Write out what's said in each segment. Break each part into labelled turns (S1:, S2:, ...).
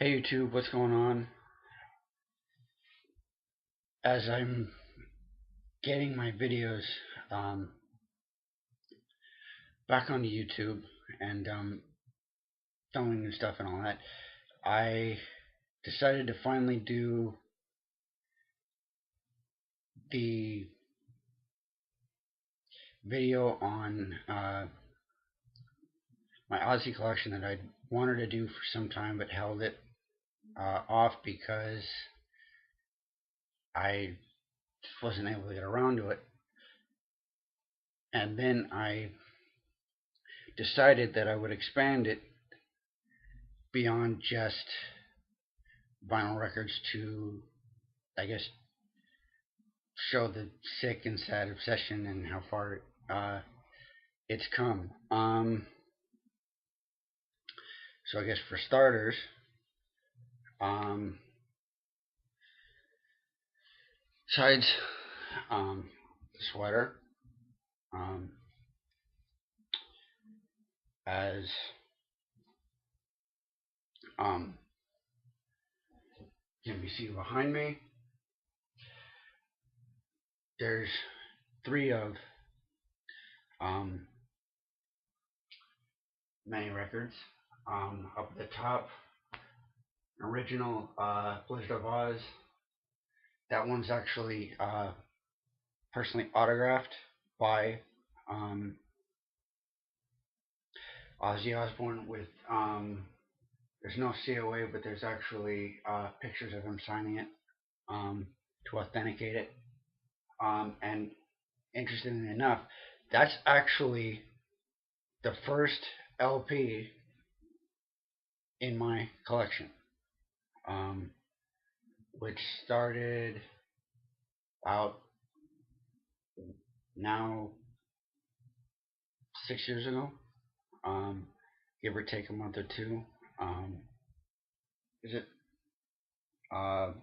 S1: Hey YouTube, what's going on? As I'm getting my videos um, back onto YouTube and filming and stuff and all that, I decided to finally do the video on my Ozzy collection that I wanted to do for some time but held it off because I just wasn't able to get around to it. And then I decided that I would expand it beyond just vinyl records to, I guess, show the sick and sad obsession and how far it's come. So I guess for starters, um, besides the sweater, um, as um, can be seen behind me, there's three of um, many records. Up at the top, original Blizzard of Oz. That one's actually personally autographed by Ozzy Osbourne with there's no COA, but there's actually pictures of him signing it to authenticate it. And interestingly enough, that's actually the first LP in my collection, which started about now 6 years ago, give or take a month or two. Is it? I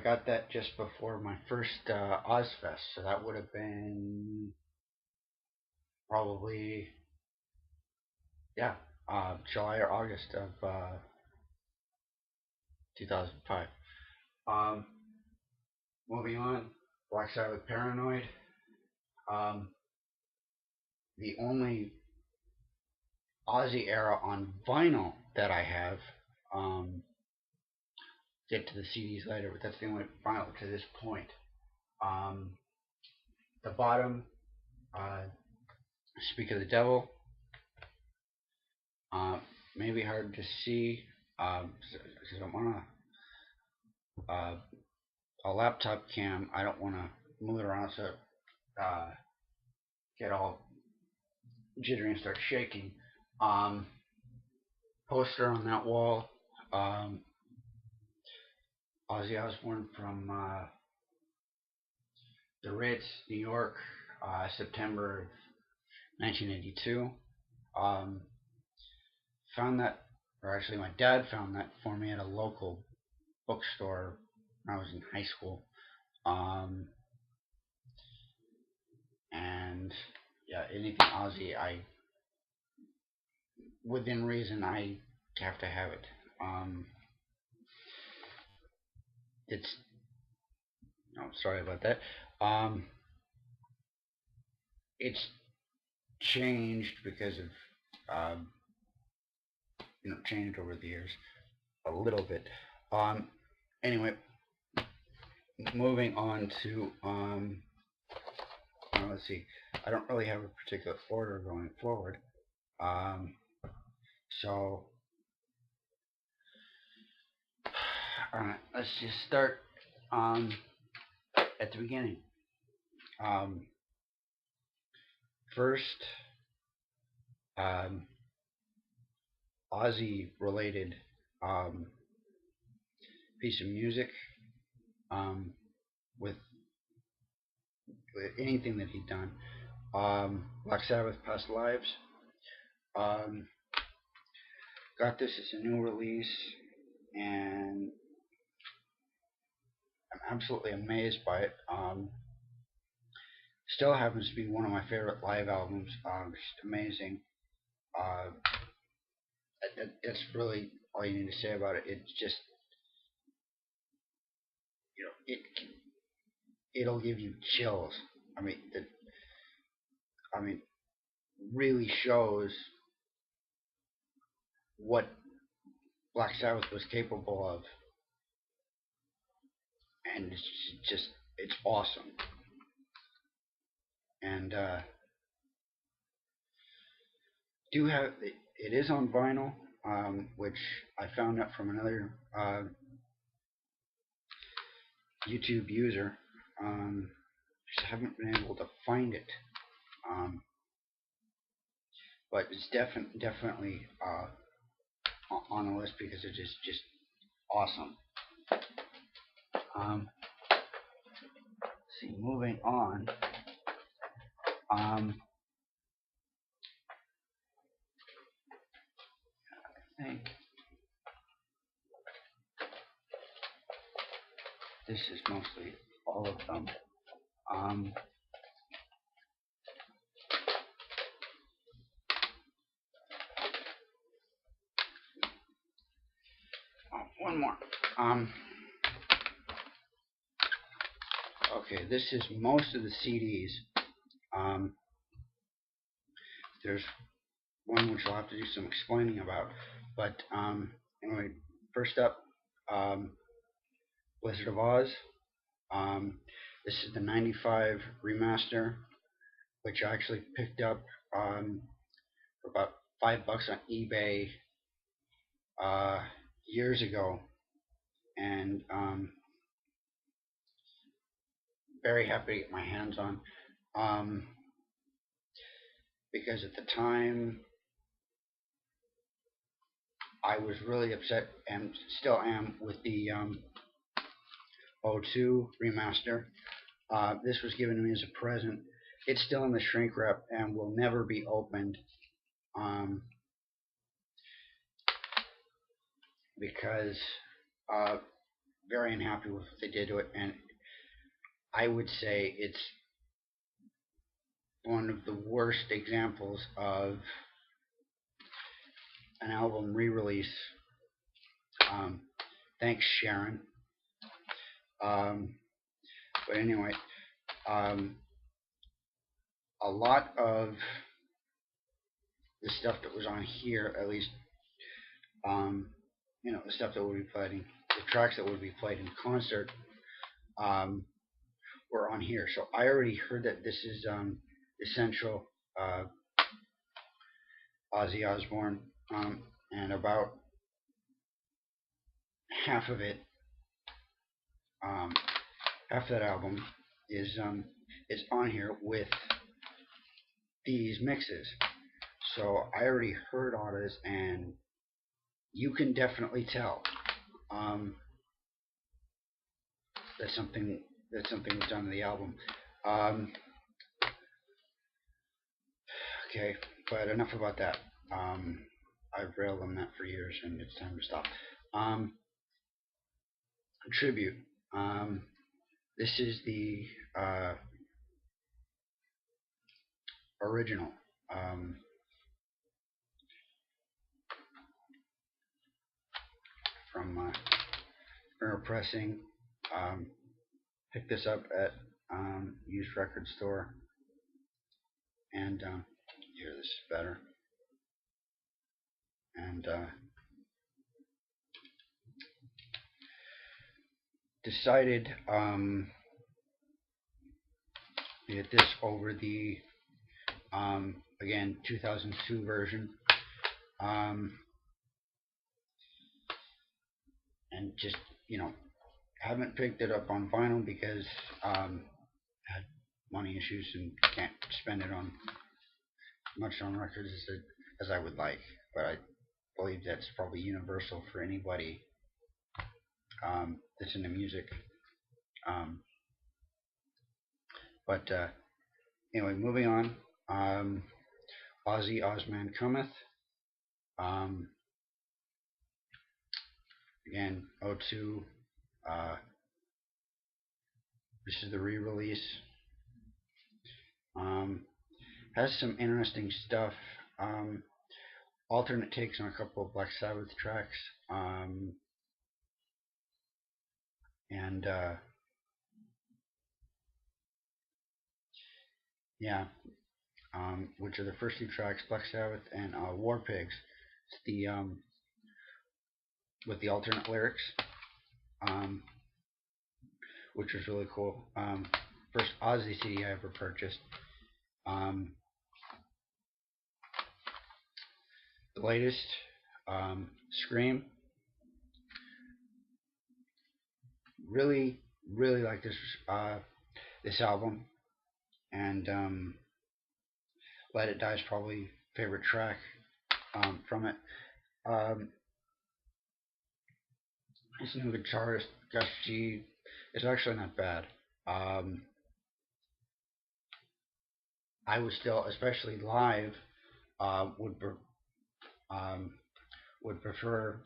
S1: got that just before my first Ozfest, so that would have been probably, yeah, July or August of 2005. Um, Moving on, Black Sabbath Paranoid. Um, the only Ozzy era on vinyl that I have. Get to the CDs later, but that's the only vinyl to this point. The bottom, Speak of the Devil. Maybe hard to see because I'm on a laptop cam. I don't want to move it around so get all jittery and start shaking. Poster on that wall, Ozzy Osbourne from the Ritz, New York, September of 1982. Found that, or actually my dad found that for me at a local bookstore when I was in high school. And yeah, anything Ozzy, within reason, I have to have it. It's, no, sorry about that. It's changed because of, changed over the years a little bit. Anyway, moving on to, let's see. I don't really have a particular order going forward. So, alright, let's just start at the beginning. First, Ozzy related piece of music with anything that he'd done. Black Sabbath Past Lives. Got this as a new release, and I'm absolutely amazed by it. Still happens to be one of my favorite live albums. Just amazing. That's really all you need to say about it. It's just, it'll give you chills. I mean, I mean, really shows what Black Sabbath was capable of, and it's just it's awesome. And do have it is on vinyl, which I found out from another YouTube user. Just haven't been able to find it, um, but it's definitely on the list because it's just awesome. See, moving on. I think this is mostly all of them. Um, one more. Okay, this is most of the CDs. Um, there's one which I'll have to do some explaining about. But anyway, first up, um, Blizzard of Oz. Um, this is the '95 remaster, which I actually picked up for about $5 on eBay uh, years ago, and very happy to get my hands on. Um, because at the time I was really upset and still am with the '02 remaster. This was given to me as a present. It's still in the shrink wrap and will never be opened, um, because very unhappy with what they did to it. And I would say it's one of the worst examples of an album re-release. Um, thanks, Sharon. Um, but anyway, um, a lot of the stuff that was on here, at least, um, the stuff that would be played, the tracks that would be played in concert, um, were on here. So I already heard that this is essential uh, Ozzy Osbourne, and about half of it, um, half that album is on here with these mixes. So I already heard all this, and you can definitely tell um, that something was done to the album. Um, okay, but enough about that. I've railed on that for years, and it's time to stop. Um, Tribute. Um, this is the original. From Mirror Pressing. Um, Picked this up at used record store, and here this is better. And decided to get this over the again 2002 version, um, and just haven't picked it up on vinyl because had money issues and can't spend it on much on records as I would like. But I believe that's probably universal for anybody that's into music. Um, but anyway, moving on. Ozzy Osman Cometh. Um, Again, '02. Uh, this is the re-release. Has some interesting stuff. alternate takes on a couple of Black Sabbath tracks, and yeah, which are the first two tracks, Black Sabbath and War Pigs. It's the with the alternate lyrics, um, which was really cool. First Ozzy CD I ever purchased. Um, the latest, Scream. Really, really like this album, and Let It Die is probably favorite track from it. Um, his new guitarist Gus G is actually not bad. Um, I would still, especially live, uh, would um, would prefer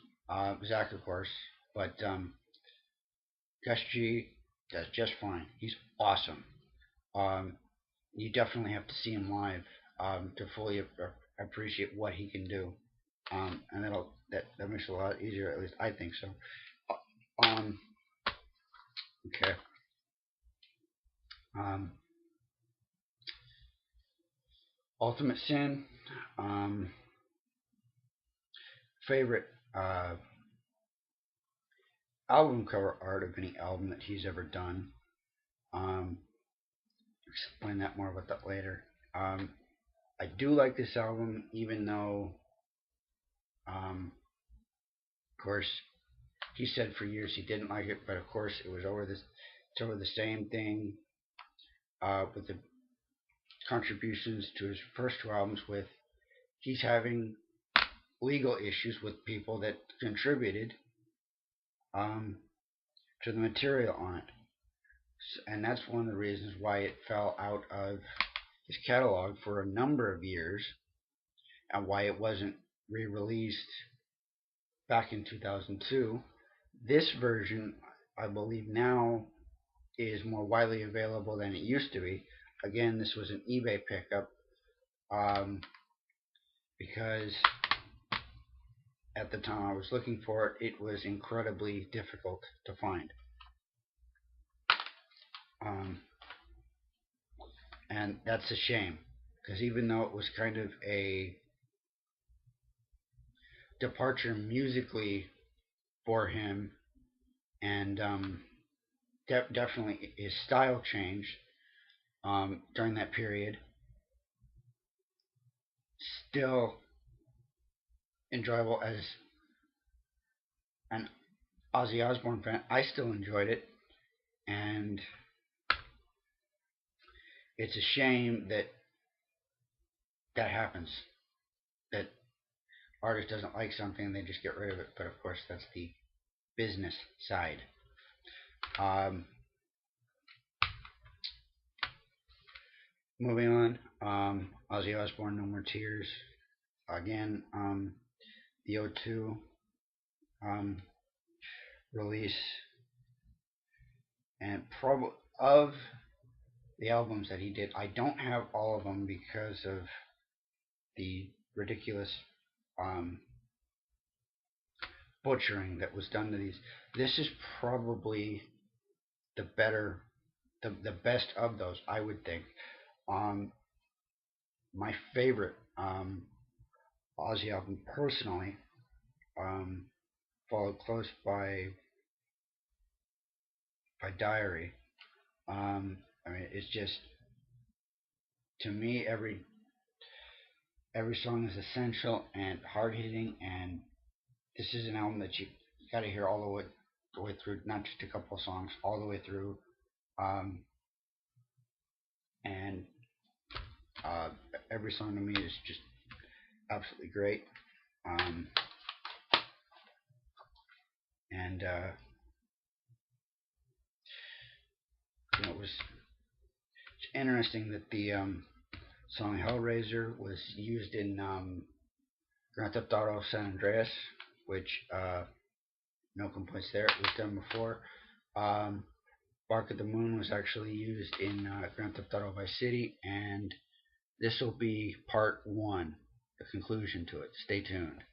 S1: Zach, of course, but Gus G does just fine. He's awesome. Um, you definitely have to see him live to fully appreciate what he can do, and that makes it a lot easier. At least I think so. Um, okay. Um, Ultimate Sin. Um, Favorite album cover art of any album that he's ever done. Um, Explain that more about that later. I do like this album, even though, of course, he said for years he didn't like it, but of course it was over this. It's over the same thing with the contributions to his first two albums. With he's having legal issues with people that contributed um, to the material on it, and that's one of the reasons why it fell out of his catalog for a number of years, and why it wasn't re-released back in 2002. This version, I believe now, is more widely available than it used to be. Again, this was an eBay pickup um, because at the time I was looking for it, it was incredibly difficult to find. Um, and that's a shame because even though it was kind of a departure musically for him, and definitely his style changed during that period, still enjoyable as an Ozzy Osbourne fan. I still enjoyed it, and it's a shame that that happens. That artist doesn't like something and they just get rid of it. But of course, that's the business side. Um, Moving on, Ozzy Osbourne, No More Tears. Again, the O2 um, release, and probably of the albums that he did, I don't have all of them because of the ridiculous um, butchering that was done to these. This is probably the better, the best of those, I would think. Um, my favorite Ozzy album personally, um, followed close by Diary. I mean, it's just, to me, every song is essential and hard hitting, and this is an album that you got to hear all the way through, not just a couple of songs, all the way through. Um, and uh, every song to me is just absolutely great. Um, and it was interesting that the song Hellraiser was used in Grand Theft Auto San Andreas, which no complaints there. It was done before. Um, Bark at the Moon was actually used in Grand Theft Auto Vice City, and this will be part one. a conclusion to it. Stay tuned.